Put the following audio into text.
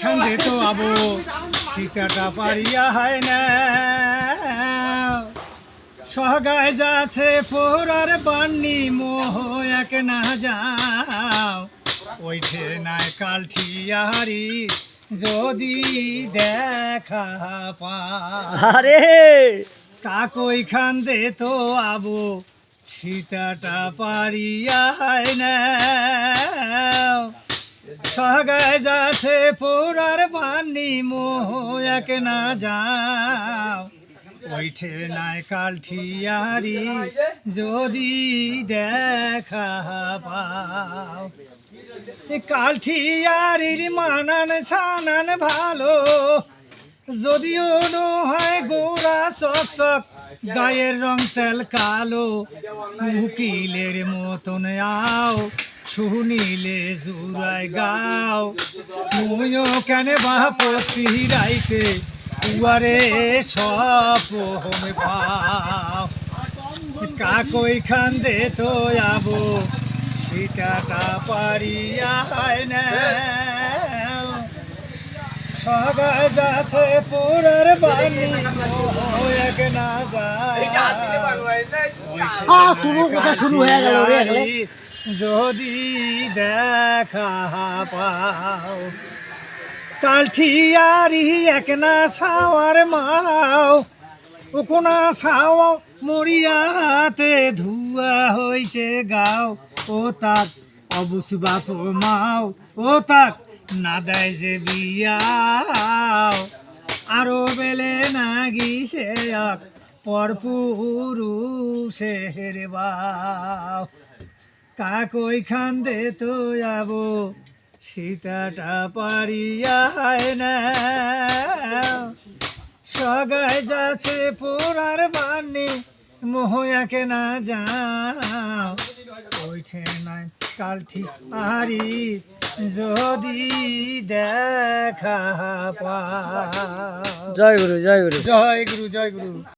ওইখানে তো আবো সীতাটা পারিয়া হয় না সগায় যাচ্ছে পোরার বান্নি মোহ এক না যাও ওইঠে নাই কালঠিয়ারি যদি দেখা পা আরে কাকই খান্দে তো আবো সীতাটা পারিয়া হয় না সগায় যাচ্ছে পোরার বান্নি মোহ এক না যাও ওইঠে নাই কালঠিয়ারি যদি দেখা পাও কালঠিয়ারির মানান সানান ভালো যদিও হয় গোড়া চক চক গায়ের রং তেল কালো উকিলের মতন আও শুনিলে জুড়াই গাও মুইও কেন বাপতি রাইতে উয়ারে সপন পাও কাকই খান্দে তো আবো সীতাটা পারিয়া হয় না সগায় যাচ্ছে পুরার বাণী এক না যায় কথা শুরু হয়ে গেল রে যদি দেখা পাও কালঠিয়ারি এক না ছাওয়ার মাও ও কোনা ছাও মরিয়াতে ধুয়া হইছে গাও ও তাক অবুস বাপ মাও ও তাক না দেয় যে বিয়াও আরো বেলে না গিসে পরপুরুষের বাও কাকই খান্দে তো যাবো সীতাটা পারিয়া হয় না সগায় যাচ্ছে পোড়ার বাণী মোহয়াকে না যাও ওইঠে নাই কালঠি আরি যদি দেখা পা জয় গুরু জয় গুরু জয় গুরু জয় গুরু।